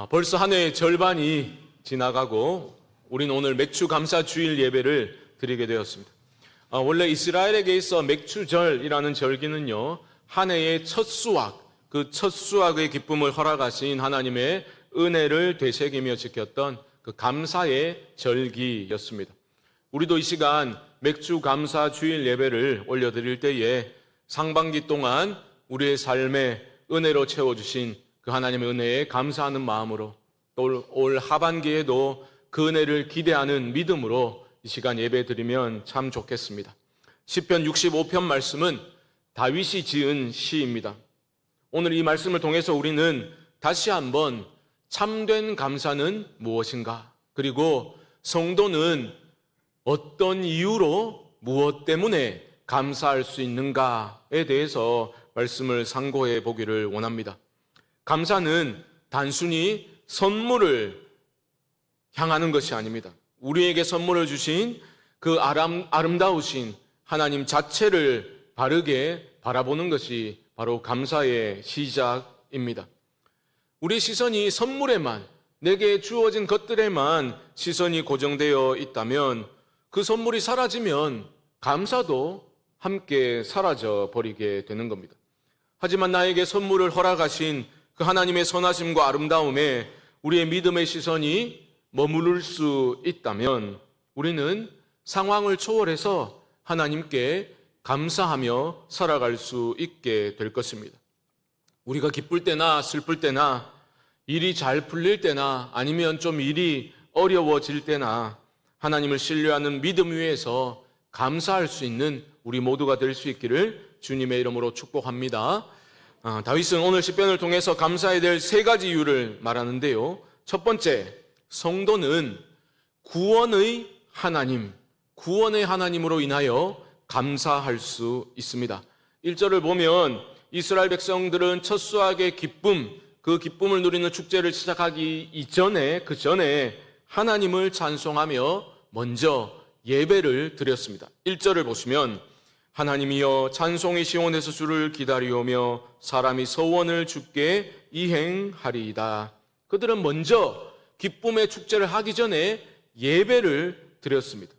벌써 한 해의 절반이 지나가고 우리는 오늘 맥주 감사 주일 예배를 드리게 되었습니다. 원래 이스라엘에게 있어 맥주절이라는 절기는요, 한 해의 첫 수확, 그 첫 수확의 기쁨을 허락하신 하나님의 은혜를 되새기며 지켰던 그 감사의 절기였습니다. 우리도 이 시간 맥주 감사 주일 예배를 올려드릴 때에 상반기 동안 우리의 삶에 은혜로 채워주신 그 하나님의 은혜에 감사하는 마음으로 또 올 하반기에도 그 은혜를 기대하는 믿음으로 이 시간 예배 드리면 참 좋겠습니다. 시편 65편 말씀은 다윗이 지은 시입니다. 오늘 이 말씀을 통해서 우리는 다시 한번 참된 감사는 무엇인가, 그리고 성도는 어떤 이유로 무엇 때문에 감사할 수 있는가에 대해서 말씀을 상고해 보기를 원합니다. 감사는 단순히 선물을 향하는 것이 아닙니다. 우리에게 선물을 주신 그 아름다우신 하나님 자체를 바르게 바라보는 것이 바로 감사의 시작입니다. 우리 시선이 선물에만, 내게 주어진 것들에만 시선이 고정되어 있다면 그 선물이 사라지면 감사도 함께 사라져 버리게 되는 겁니다. 하지만 나에게 선물을 허락하신 그 하나님의 선하심과 아름다움에 우리의 믿음의 시선이 머무를 수 있다면 우리는 상황을 초월해서 하나님께 감사하며 살아갈 수 있게 될 것입니다. 우리가 기쁠 때나 슬플 때나, 일이 잘 풀릴 때나, 아니면 좀 일이 어려워질 때나 하나님을 신뢰하는 믿음 위에서 감사할 수 있는 우리 모두가 될 수 있기를 주님의 이름으로 축복합니다. 다윗은 오늘 시편을 통해서 감사해야 될 세 가지 이유를 말하는데요. 첫 번째, 성도는 구원의 하나님으로 인하여 감사할 수 있습니다. 1절을 보면 이스라엘 백성들은 첫 수확의 기쁨, 그 기쁨을 누리는 축제를 시작하기 이전에, 그 전에 하나님을 찬송하며 먼저 예배를 드렸습니다. 1절을 보시면 하나님이여 찬송이 시온에서 주를 기다리오며 사람이 서원을 주께 이행하리이다. 그들은 먼저 기쁨의 축제를 하기 전에 예배를 드렸습니다.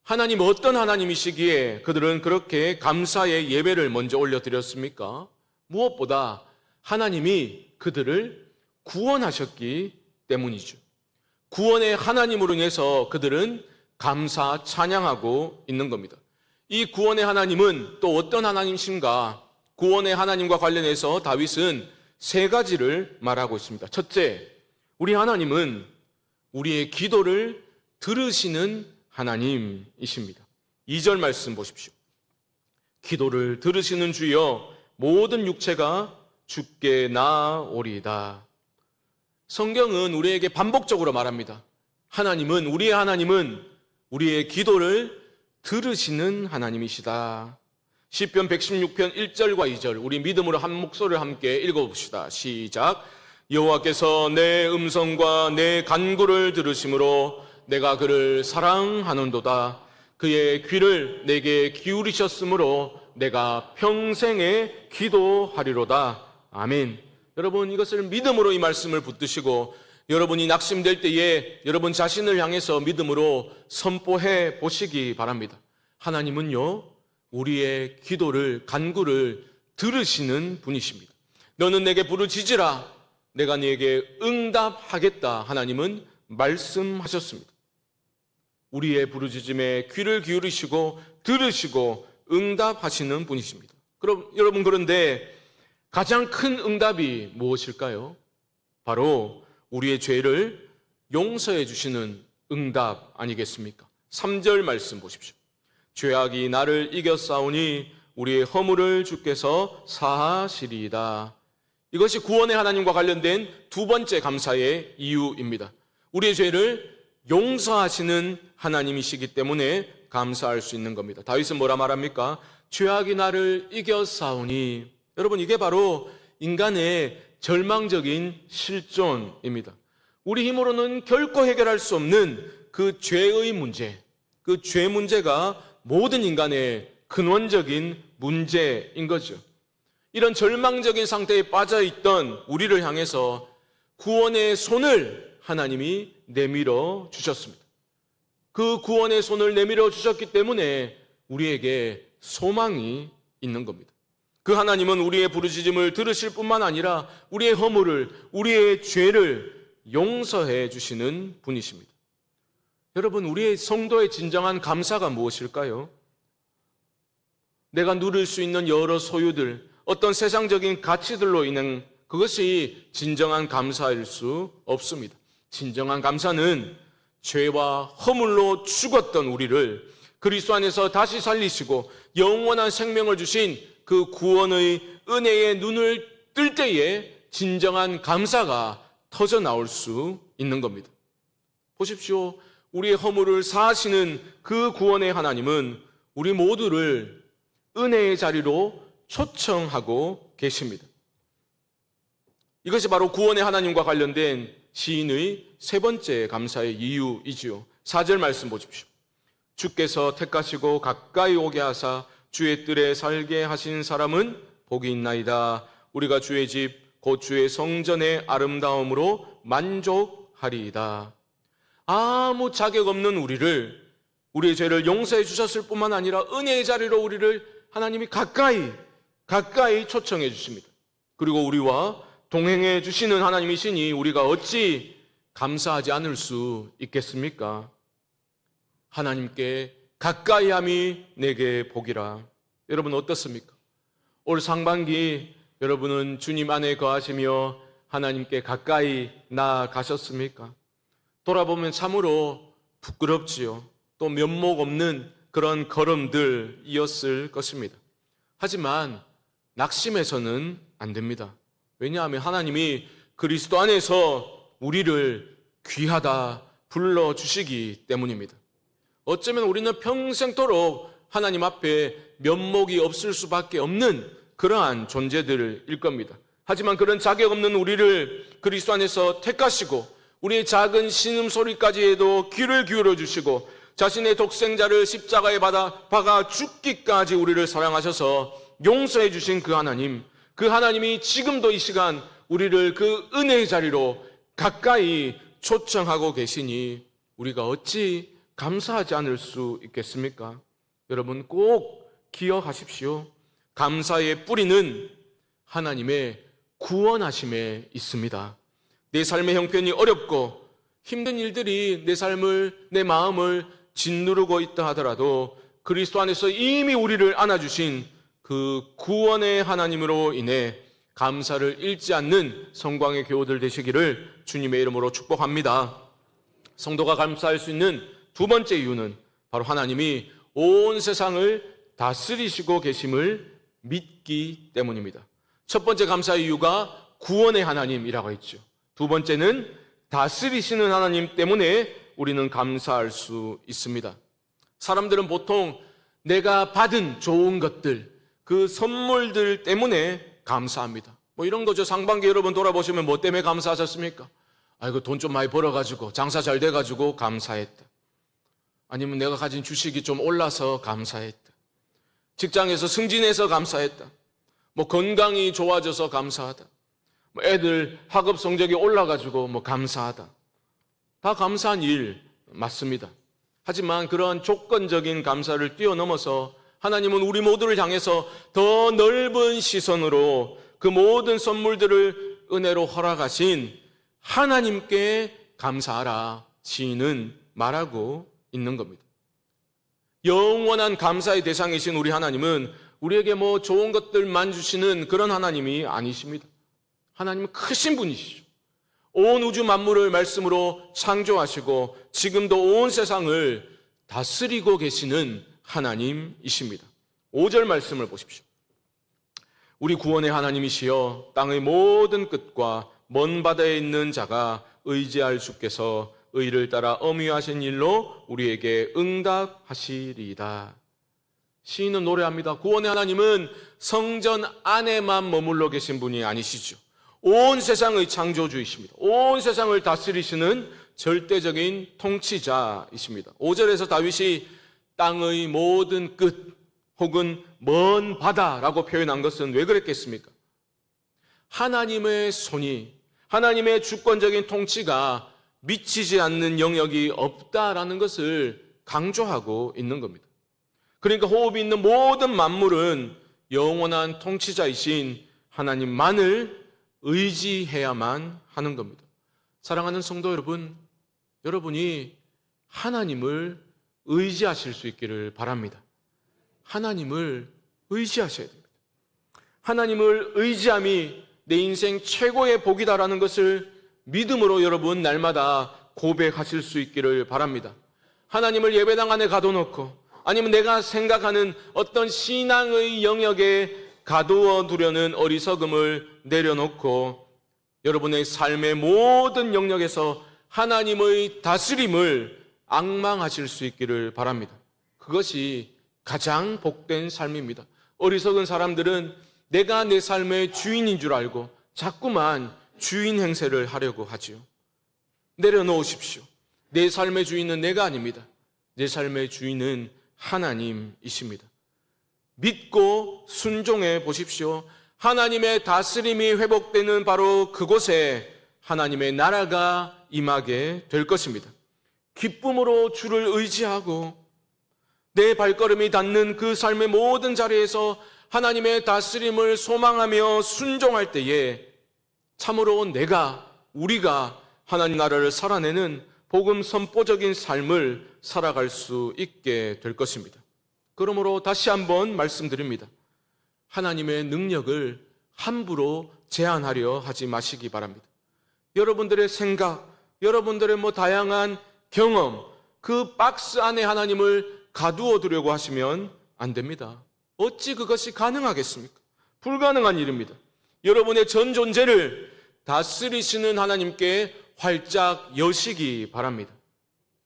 하나님 어떤 하나님이시기에 그들은 그렇게 감사의 예배를 먼저 올려드렸습니까? 무엇보다 하나님이 그들을 구원하셨기 때문이죠. 구원의 하나님으로 인해서 그들은 감사 찬양하고 있는 겁니다. 이 구원의 하나님은 또 어떤 하나님이신가? 구원의 하나님과 관련해서 다윗은 세 가지를 말하고 있습니다. 첫째, 우리 하나님은 우리의 기도를 들으시는 하나님이십니다. 2절 말씀 보십시오. 기도를 들으시는 주여 모든 육체가 주께 나아오리이다. 성경은 우리에게 반복적으로 말합니다. 우리의 하나님은 우리의 기도를 들으시는 하나님이시다. 시편 116편 1절과 2절 우리 믿음으로 한 목소리를 함께 읽어봅시다. 시작. 여호와께서 내 음성과 내 간구를 들으심으로 내가 그를 사랑하는도다. 그의 귀를 내게 기울이셨으므로 내가 평생에 기도하리로다. 아멘. 여러분, 이것을 믿음으로 이 말씀을 붙드시고 여러분이 낙심될 때에 여러분 자신을 향해서 믿음으로 선포해 보시기 바랍니다. 하나님은요, 우리의 기도를, 간구를 들으시는 분이십니다. 너는 내게 부르짖으라 내가 네게 응답하겠다. 하나님은 말씀하셨습니다. 우리의 부르짖음에 귀를 기울이시고 들으시고 응답하시는 분이십니다. 그럼 여러분, 그런데 가장 큰 응답이 무엇일까요? 바로 우리의 죄를 용서해 주시는 응답 아니겠습니까? 3절 말씀 보십시오. 죄악이 나를 이겼사오니 우리의 허물을 주께서 사하시리이다. 이것이 구원의 하나님과 관련된 두 번째 감사의 이유입니다. 우리의 죄를 용서하시는 하나님이시기 때문에 감사할 수 있는 겁니다. 다윗은 뭐라 말합니까? 죄악이 나를 이겼사오니. 여러분, 이게 바로 인간의 절망적인 실존입니다. 우리 힘으로는 결코 해결할 수 없는 그 죄의 문제, 그 죄 문제가 모든 인간의 근원적인 문제인 거죠. 이런 절망적인 상태에 빠져있던 우리를 향해서 구원의 손을 하나님이 내밀어 주셨습니다. 그 구원의 손을 내밀어 주셨기 때문에 우리에게 소망이 있는 겁니다. 그 하나님은 우리의 부르짖음을 들으실 뿐만 아니라 우리의 허물을, 우리의 죄를 용서해 주시는 분이십니다. 여러분, 우리의 성도의 진정한 감사가 무엇일까요? 내가 누릴 수 있는 여러 소유들, 어떤 세상적인 가치들로 인한 그것이 진정한 감사일 수 없습니다. 진정한 감사는 죄와 허물로 죽었던 우리를 그리스도 안에서 다시 살리시고 영원한 생명을 주신 그 구원의 은혜의 눈을 뜰 때에 진정한 감사가 터져 나올 수 있는 겁니다. 보십시오. 우리의 허물을 사하시는 그 구원의 하나님은 우리 모두를 은혜의 자리로 초청하고 계십니다. 이것이 바로 구원의 하나님과 관련된 시인의 세 번째 감사의 이유이지요. 4절 말씀 보십시오. 주께서 택하시고 가까이 오게 하사 주의 뜰에 살게 하신 사람은 복이 있나이다. 우리가 주의 집 곧 주의 성전의 아름다움으로 만족하리이다. 아무 자격 없는 우리의 죄를 용서해 주셨을 뿐만 아니라 은혜의 자리로 우리를 하나님이 가까이 초청해 주십니다. 그리고 우리와 동행해 주시는 하나님이시니 우리가 어찌 감사하지 않을 수 있겠습니까? 하나님께 가까이함이 내게 복이라. 여러분 어떻습니까? 올 상반기 여러분은 주님 안에 거하시며 하나님께 가까이 나아가셨습니까? 돌아보면 참으로 부끄럽지요. 또 면목 없는 그런 걸음들이었을 것입니다. 하지만 낙심해서는 안 됩니다. 왜냐하면 하나님이 그리스도 안에서 우리를 귀하다 불러주시기 때문입니다. 어쩌면 우리는 평생도록 하나님 앞에 면목이 없을 수밖에 없는 그러한 존재들일 겁니다. 하지만 그런 자격 없는 우리를 그리스도 안에서 택하시고 우리의 작은 신음소리까지에도 귀를 기울여 주시고 자신의 독생자를 십자가에 박아 죽기까지 우리를 사랑하셔서 용서해 주신 그 하나님이 지금도 이 시간 우리를 그 은혜의 자리로 가까이 초청하고 계시니 우리가 어찌 감사하지 않을 수 있겠습니까? 여러분 꼭 기억하십시오. 감사의 뿌리는 하나님의 구원하심에 있습니다. 내 삶의 형편이 어렵고 힘든 일들이 내 마음을 짓누르고 있다 하더라도 그리스도 안에서 이미 우리를 안아주신 그 구원의 하나님으로 인해 감사를 잃지 않는 성광의 교우들 되시기를 주님의 이름으로 축복합니다. 성도가 감사할 수 있는 두 번째 이유는 바로 하나님이 온 세상을 다스리시고 계심을 믿기 때문입니다. 첫 번째 감사의 이유가 구원의 하나님이라고 했죠. 두 번째는 다스리시는 하나님 때문에 우리는 감사할 수 있습니다. 사람들은 보통 내가 받은 좋은 것들, 그 선물들 때문에 감사합니다. 이런 거죠. 상반기 여러분 돌아보시면 뭐 때문에 감사하셨습니까? 아이고 돈 좀 많이 벌어가지고 장사 잘 돼가지고 감사했다. 아니면 내가 가진 주식이 좀 올라서 감사했다. 직장에서 승진해서 감사했다. 건강이 좋아져서 감사하다. 애들 학업 성적이 올라가지고 감사하다. 다 감사한 일 맞습니다. 하지만 그러한 조건적인 감사를 뛰어넘어서 하나님은 우리 모두를 향해서 더 넓은 시선으로 그 모든 선물들을 은혜로 허락하신 하나님께 감사하라 시인은 말하고 있는 겁니다. 영원한 감사의 대상이신 우리 하나님은 우리에게 좋은 것들만 주시는 그런 하나님이 아니십니다. 하나님은 크신 분이시죠. 온 우주 만물을 말씀으로 창조하시고 지금도 온 세상을 다스리고 계시는 하나님이십니다. 5절 말씀을 보십시오. 우리 구원의 하나님이시여 땅의 모든 끝과 먼 바다에 있는 자가 의지할 주께서 의를 따라 엄위하신 일로 우리에게 응답하시리이다. 시인은 노래합니다. 구원의 하나님은 성전 안에만 머물러 계신 분이 아니시죠. 온 세상의 창조주이십니다. 온 세상을 다스리시는 절대적인 통치자이십니다. 5절에서 다윗이 땅의 모든 끝 혹은 먼 바다라고 표현한 것은 왜 그랬겠습니까? 하나님의 손이, 하나님의 주권적인 통치가 미치지 않는 영역이 없다라는 것을 강조하고 있는 겁니다. 그러니까 호흡이 있는 모든 만물은 영원한 통치자이신 하나님만을 의지해야만 하는 겁니다. 사랑하는 성도 여러분, 여러분이 하나님을 의지하실 수 있기를 바랍니다. 하나님을 의지하셔야 됩니다. 하나님을 의지함이 내 인생 최고의 복이다라는 것을 믿음으로 여러분 날마다 고백하실 수 있기를 바랍니다. 하나님을 예배당 안에 가둬놓고 아니면 내가 생각하는 어떤 신앙의 영역에 가두어 두려는 어리석음을 내려놓고 여러분의 삶의 모든 영역에서 하나님의 다스림을 앙망하실 수 있기를 바랍니다. 그것이 가장 복된 삶입니다. 어리석은 사람들은 내가 내 삶의 주인인 줄 알고 자꾸만 주인 행세를 하려고 하지요. 내려놓으십시오. 내 삶의 주인은 내가 아닙니다. 내 삶의 주인은 하나님이십니다. 믿고 순종해 보십시오. 하나님의 다스림이 회복되는 바로 그곳에 하나님의 나라가 임하게 될 것입니다. 기쁨으로 주를 의지하고 내 발걸음이 닿는 그 삶의 모든 자리에서 하나님의 다스림을 소망하며 순종할 때에 참으로 우리가 하나님 나라를 살아내는 복음 선포적인 삶을 살아갈 수 있게 될 것입니다. 그러므로 다시 한번 말씀드립니다. 하나님의 능력을 함부로 제한하려 하지 마시기 바랍니다. 여러분들의 생각, 여러분들의 다양한 경험, 그 박스 안에 하나님을 가두어 두려고 하시면 안 됩니다. 어찌 그것이 가능하겠습니까? 불가능한 일입니다. 여러분의 전 존재를 다스리시는 하나님께 활짝 여시기 바랍니다.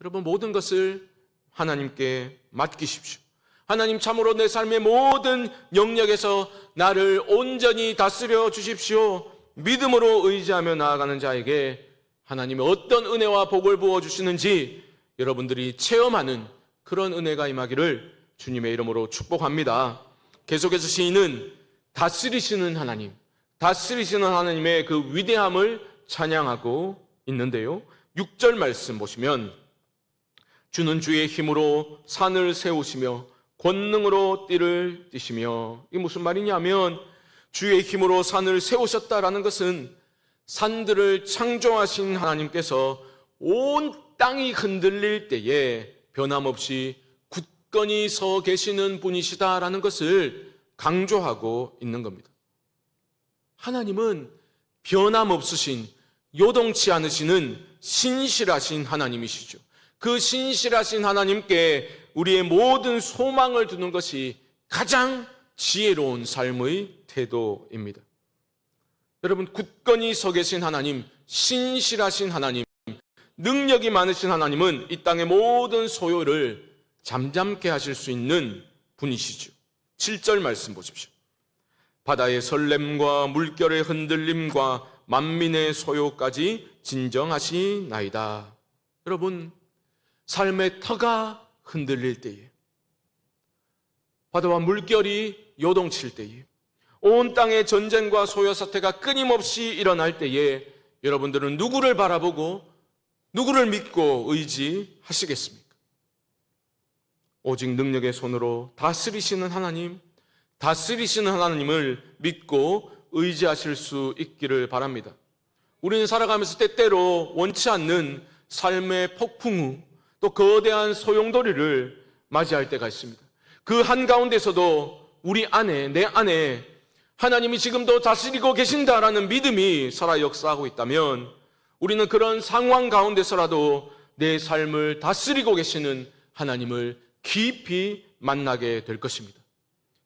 여러분 모든 것을 하나님께 맡기십시오. 하나님 참으로 내 삶의 모든 영역에서 나를 온전히 다스려 주십시오. 믿음으로 의지하며 나아가는 자에게 하나님의 어떤 은혜와 복을 부어주시는지 여러분들이 체험하는 그런 은혜가 임하기를 주님의 이름으로 축복합니다. 계속해서 시인은 다스리시는 하나님의 그 위대함을 찬양하고 있는데요. 6절 말씀 보시면 주는 주의 힘으로 산을 세우시며 권능으로 띠를 띠시며, 이게 무슨 말이냐면 주의 힘으로 산을 세우셨다라는 것은 산들을 창조하신 하나님께서 온 땅이 흔들릴 때에 변함없이 굳건히 서 계시는 분이시다라는 것을 강조하고 있는 겁니다. 하나님은 변함없으신, 요동치 않으시는 신실하신 하나님이시죠. 그 신실하신 하나님께 우리의 모든 소망을 두는 것이 가장 지혜로운 삶의 태도입니다. 여러분, 굳건히 서 계신 하나님, 신실하신 하나님, 능력이 많으신 하나님은 이 땅의 모든 소요를 잠잠케 하실 수 있는 분이시죠. 7절 말씀 보십시오. 바다의 설렘과 물결의 흔들림과 만민의 소요까지 진정하시나이다. 여러분, 삶의 터가 흔들릴 때에, 바다와 물결이 요동칠 때에, 온 땅의 전쟁과 소요 사태가 끊임없이 일어날 때에 여러분들은 누구를 바라보고 누구를 믿고 의지하시겠습니까? 오직 능력의 손으로 다스리시는 하나님을 믿고 의지하실 수 있기를 바랍니다. 우리는 살아가면서 때때로 원치 않는 삶의 폭풍우, 또 거대한 소용돌이를 맞이할 때가 있습니다. 그 한가운데서도 내 안에 하나님이 지금도 다스리고 계신다라는 믿음이 살아 역사하고 있다면 우리는 그런 상황 가운데서라도 내 삶을 다스리고 계시는 하나님을 깊이 만나게 될 것입니다.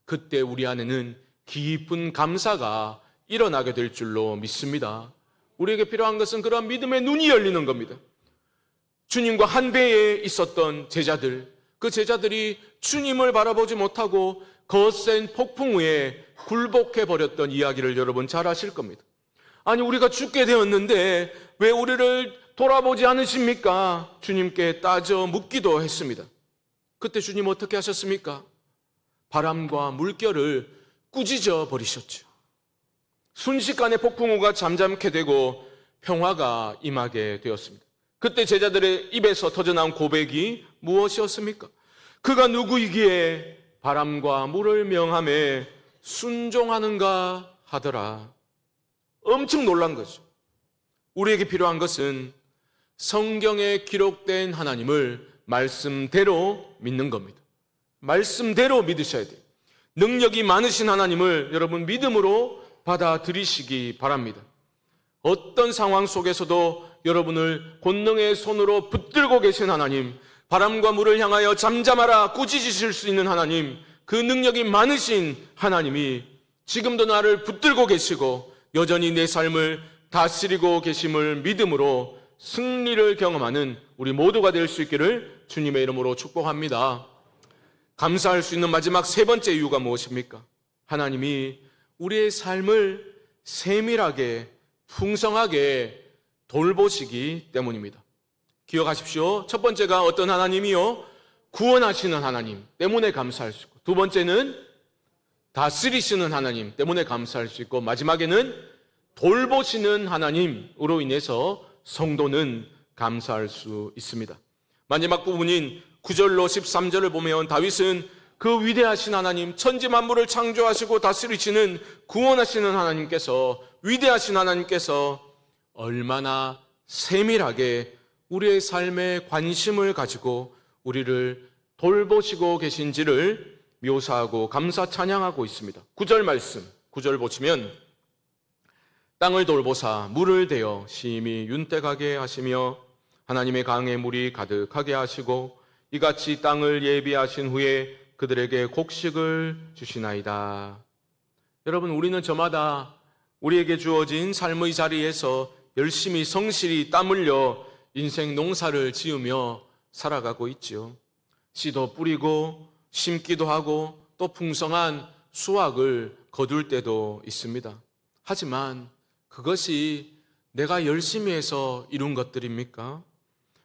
그때 우리 안에는 깊은 감사가 일어나게 될 줄로 믿습니다. 우리에게 필요한 것은 그런 믿음의 눈이 열리는 겁니다. 주님과 한 배에 있었던 제자들, 그 제자들이 주님을 바라보지 못하고 거센 폭풍우에 굴복해버렸던 이야기를 여러분 잘 아실 겁니다. 아니, 우리가 죽게 되었는데 왜 우리를 돌아보지 않으십니까? 주님께 따져 묻기도 했습니다. 그때 주님 어떻게 하셨습니까? 바람과 물결을 꾸짖어 버리셨죠. 순식간에 폭풍우가 잠잠케 되고 평화가 임하게 되었습니다. 그때 제자들의 입에서 터져나온 고백이 무엇이었습니까? 그가 누구이기에 바람과 물을 명함에 순종하는가 하더라. 엄청 놀란 거죠. 우리에게 필요한 것은 성경에 기록된 하나님을 말씀대로 믿는 겁니다. 말씀대로 믿으셔야 돼요. 능력이 많으신 하나님을 여러분 믿음으로 받아들이시기 바랍니다. 어떤 상황 속에서도 여러분을 권능의 손으로 붙들고 계신 하나님, 바람과 물을 향하여 잠잠하라 꾸짖으실 수 있는 하나님, 그 능력이 많으신 하나님이 지금도 나를 붙들고 계시고 여전히 내 삶을 다스리고 계심을 믿음으로 승리를 경험하는 우리 모두가 될 수 있기를 주님의 이름으로 축복합니다. 감사할 수 있는 마지막 세 번째 이유가 무엇입니까? 하나님이 우리의 삶을 세밀하게 풍성하게 돌보시기 때문입니다. 기억하십시오. 첫 번째가 어떤 하나님이요? 구원하시는 하나님 때문에 감사할 수 있고, 두 번째는 다스리시는 하나님 때문에 감사할 수 있고, 마지막에는 돌보시는 하나님으로 인해서 성도는 감사할 수 있습니다. 마지막 부분인 9절로 13절을 보면 다윗은 그 위대하신 하나님, 천지 만물을 창조하시고 다스리시는 구원하시는 하나님께서, 위대하신 하나님께서 얼마나 세밀하게 우리의 삶에 관심을 가지고 우리를 돌보시고 계신지를 묘사하고 감사 찬양하고 있습니다. 9절 말씀, 9절 보시면 땅을 돌보사 물을 대어 심히 윤택하게 하시며 하나님의 강에 물이 가득하게 하시고 이같이 땅을 예비하신 후에 그들에게 곡식을 주시나이다. 여러분, 우리는 저마다 우리에게 주어진 삶의 자리에서 열심히 성실히 땀 흘려 인생 농사를 지으며 살아가고 있지요. 씨도 뿌리고 심기도 하고 또 풍성한 수확을 거둘 때도 있습니다. 하지만 그것이 내가 열심히 해서 이룬 것들입니까?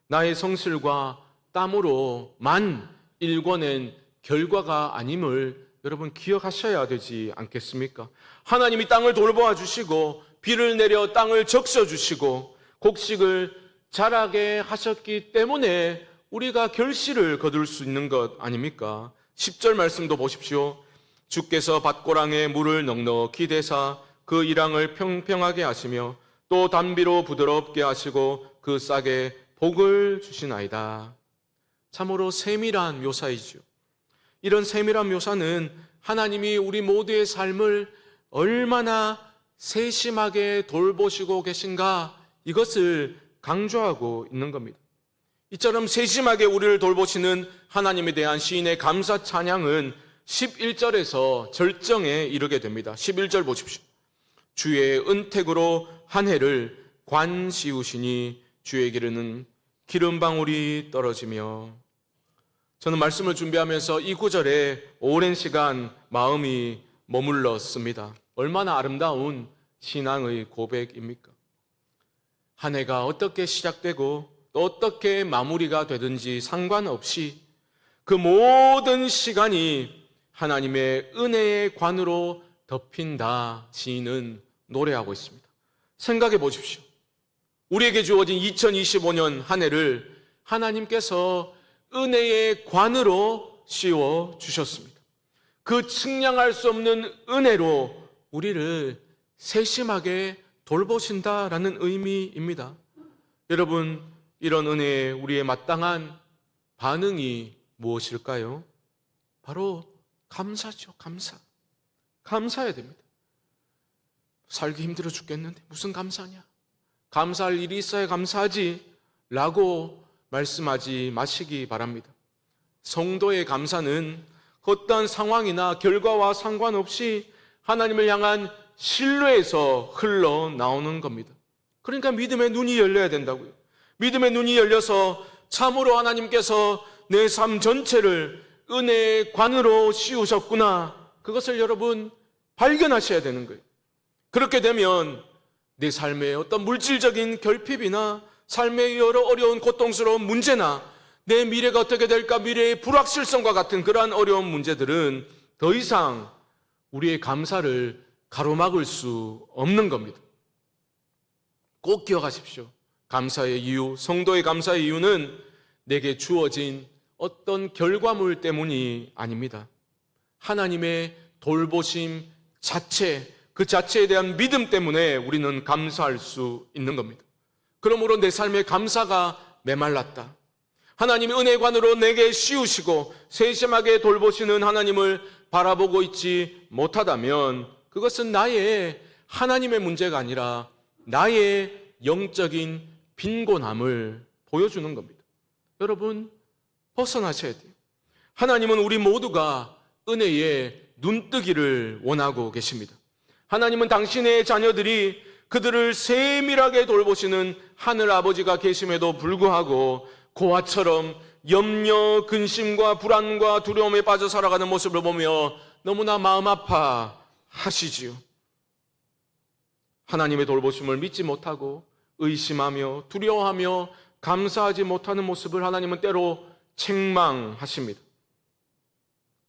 나의 성실과 땀으로만 일궈낸 결과가 아님을 여러분 기억하셔야 되지 않겠습니까? 하나님이 땅을 돌보아 주시고 비를 내려 땅을 적셔 주시고 곡식을 자라게 하셨기 때문에 우리가 결실을 거둘 수 있는 것 아닙니까? 10절 말씀도 보십시오. 주께서 밭고랑에 물을 넉넉히 대사 그 이랑을 평평하게 하시며 또 단비로 부드럽게 하시고 그 싹에 복을 주시나이다. 참으로 세밀한 묘사이죠. 이런 세밀한 묘사는 하나님이 우리 모두의 삶을 얼마나 세심하게 돌보시고 계신가, 이것을 강조하고 있는 겁니다. 이처럼 세심하게 우리를 돌보시는 하나님에 대한 시인의 감사 찬양은 11절에서 절정에 이르게 됩니다. 11절 보십시오. 주의 은택으로 한 해를 관 씌우시니 주에게는 기름방울이 떨어지며. 저는 말씀을 준비하면서 이 구절에 오랜 시간 마음이 머물렀습니다. 얼마나 아름다운 신앙의 고백입니까? 한 해가 어떻게 시작되고 또 어떻게 마무리가 되든지 상관없이 그 모든 시간이 하나님의 은혜의 관으로 덮인다, 시인은 노래하고 있습니다. 생각해 보십시오. 우리에게 주어진 2025년 한 해를 하나님께서 은혜의 관으로 씌워 주셨습니다. 그 측량할 수 없는 은혜로 우리를 세심하게 돌보신다라는 의미입니다. 여러분, 이런 은혜에 우리의 마땅한 반응이 무엇일까요? 바로 감사죠. 감사해야 됩니다. 살기 힘들어 죽겠는데 무슨 감사냐? 감사할 일이 있어야 감사하지 라고 말씀하지 마시기 바랍니다. 성도의 감사는 어떠한 상황이나 결과와 상관없이 하나님을 향한 신뢰에서 흘러나오는 겁니다. 그러니까 믿음의 눈이 열려야 된다고요. 믿음의 눈이 열려서 참으로 하나님께서 내 삶 전체를 은혜의 관으로 씌우셨구나, 그것을 여러분 발견하셔야 되는 거예요. 그렇게 되면 내 삶의 어떤 물질적인 결핍이나 삶의 여러 어려운 고통스러운 문제나 내 미래가 어떻게 될까, 미래의 불확실성과 같은 그러한 어려운 문제들은 더 이상 우리의 감사를 가로막을 수 없는 겁니다. 꼭 기억하십시오. 감사의 이유, 성도의 감사의 이유는 내게 주어진 어떤 결과물 때문이 아닙니다. 하나님의 돌보심 자체, 그 자체에 대한 믿음 때문에 우리는 감사할 수 있는 겁니다. 그러므로 내 삶에 감사가 메말랐다. 하나님의 은혜관으로 내게 씌우시고 세심하게 돌보시는 하나님을 바라보고 있지 못하다면 그것은 나의 하나님의 문제가 아니라 나의 영적인 빈곤함을 보여주는 겁니다. 여러분, 벗어나셔야 돼요. 하나님은 우리 모두가 은혜의 눈뜨기를 원하고 계십니다. 하나님은 당신의 자녀들이 그들을 세밀하게 돌보시는 하늘 아버지가 계심에도 불구하고 고아처럼 염려, 근심과 불안과 두려움에 빠져 살아가는 모습을 보며 너무나 마음 아파하시지요. 하나님의 돌보심을 믿지 못하고 의심하며 두려워하며 감사하지 못하는 모습을 하나님은 때로 책망하십니다.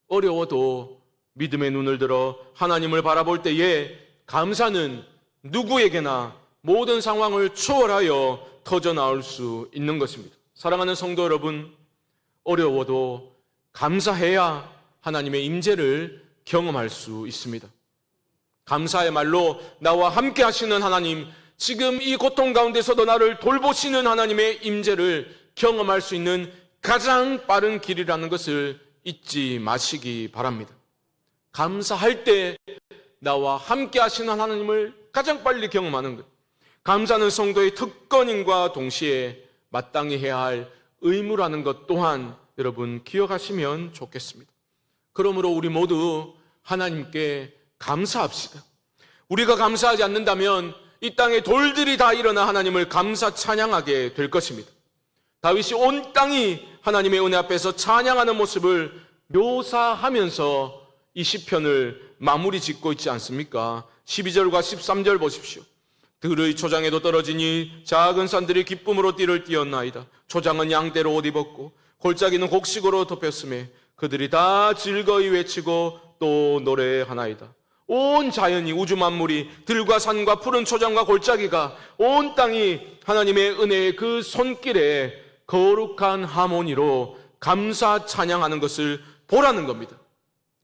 어려워도 믿음의 눈을 들어 하나님을 바라볼 때에 감사는 누구에게나 모든 상황을 초월하여 터져나올 수 있는 것입니다. 사랑하는 성도 여러분, 어려워도 감사해야 하나님의 임재를 경험할 수 있습니다. 감사의 말로 나와 함께 하시는 하나님, 지금 이 고통 가운데서도 나를 돌보시는 하나님의 임재를 경험할 수 있는 가장 빠른 길이라는 것을 잊지 마시기 바랍니다. 감사할 때 나와 함께 하시는 하나님을 가장 빨리 경험하는 것. 감사는 성도의 특권인과 동시에 마땅히 해야 할 의무라는 것 또한 여러분 기억하시면 좋겠습니다. 그러므로 우리 모두 하나님께 감사합시다. 우리가 감사하지 않는다면 이 땅에 돌들이 다 일어나 하나님을 감사 찬양하게 될 것입니다. 다윗이 온 땅이 하나님의 은혜 앞에서 찬양하는 모습을 묘사하면서 이 시편을 마무리 짓고 있지 않습니까? 12절과 13절 보십시오. 들의 초장에도 떨어지니 작은 산들이 기쁨으로 띠를 띄었나이다. 초장은 양떼로 옷 입었고 골짜기는 곡식으로 덮였음에 그들이 다 즐거이 외치고 또 노래하나이다. 온 자연이, 우주 만물이, 들과 산과 푸른 초장과 골짜기가, 온 땅이 하나님의 은혜의 그 손길에 거룩한 하모니로 감사 찬양하는 것을 보라는 겁니다.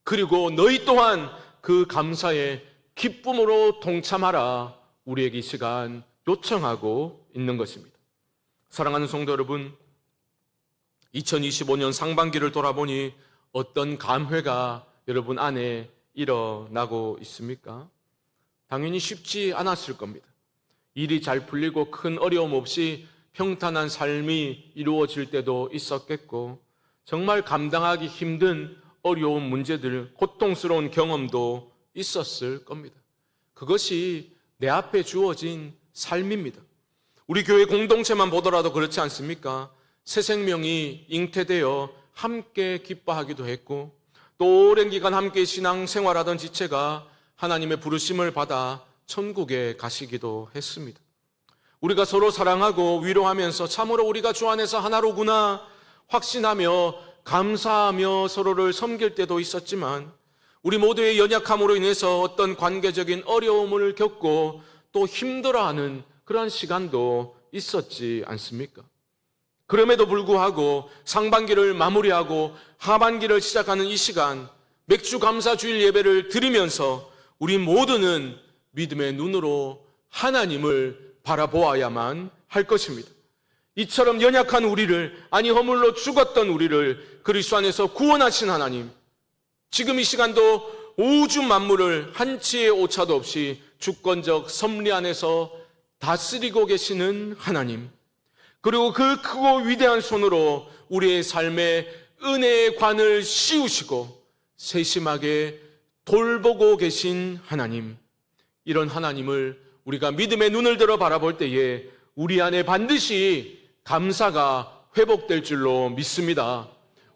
그리고 너희 또한 그 감사에 기쁨으로 동참하라, 우리에게 이 시간 요청하고 있는 것입니다. 사랑하는 성도 여러분, 2025년 상반기를 돌아보니 어떤 감회가 여러분 안에 일어나고 있습니까? 당연히 쉽지 않았을 겁니다. 일이 잘 풀리고 큰 어려움 없이 평탄한 삶이 이루어질 때도 있었겠고, 정말 감당하기 힘든 어려운 문제들, 고통스러운 경험도 있었을 겁니다. 그것이 내 앞에 주어진 삶입니다. 우리 교회 공동체만 보더라도 그렇지 않습니까? 새 생명이 잉태되어 함께 기뻐하기도 했고, 또 오랜 기간 함께 신앙생활하던 지체가 하나님의 부르심을 받아 천국에 가시기도 했습니다. 우리가 서로 사랑하고 위로하면서 참으로 우리가 주 안에서 하나로구나 확신하며 감사하며 서로를 섬길 때도 있었지만, 우리 모두의 연약함으로 인해서 어떤 관계적인 어려움을 겪고 또 힘들어하는 그러한 시간도 있었지 않습니까? 그럼에도 불구하고 상반기를 마무리하고 하반기를 시작하는 이 시간, 맥주 감사 주일 예배를 드리면서 우리 모두는 믿음의 눈으로 하나님을 바라보아야만 할 것입니다. 이처럼 연약한 우리를, 아니 허물로 죽었던 우리를 그리스도 안에서 구원하신 하나님, 지금 이 시간도 우주 만물을 한치의 오차도 없이 주권적 섭리 안에서 다스리고 계시는 하나님, 그리고 그 크고 위대한 손으로 우리의 삶에 은혜의 관을 씌우시고 세심하게 돌보고 계신 하나님, 이런 하나님을 우리가 믿음의 눈을 들어 바라볼 때에 우리 안에 반드시 감사가 회복될 줄로 믿습니다.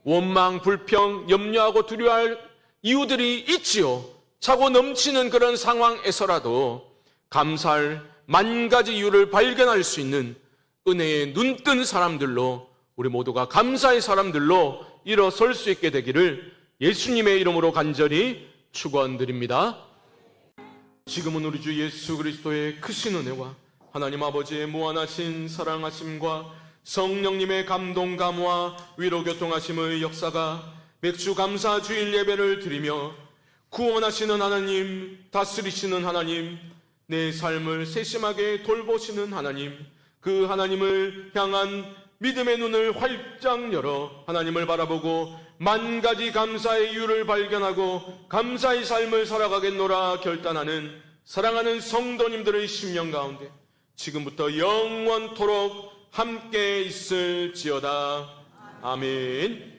원망, 불평, 염려하고 두려워할 이유들이 있지요. 차고 넘치는 그런 상황에서라도 감사할 만 가지 이유를 발견할 수 있는 은혜에 눈뜬 사람들로, 우리 모두가 감사의 사람들로 일어설 수 있게 되기를 예수님의 이름으로 간절히 축원드립니다. 지금은 우리 주 예수 그리스도의 크신 은혜와 하나님 아버지의 무한하신 사랑하심과 성령님의 감동 감화 위로 교통하심의 역사가 맥주 감사 주일 예배를 드리며 구원하시는 하나님, 다스리시는 하나님, 내 삶을 세심하게 돌보시는 하나님, 그 하나님을 향한 믿음의 눈을 활짝 열어 하나님을 바라보고 만 가지 감사의 이유를 발견하고 감사의 삶을 살아가겠노라 결단하는 사랑하는 성도님들의 심령 가운데 지금부터 영원토록 함께 있을지어다. 아멘.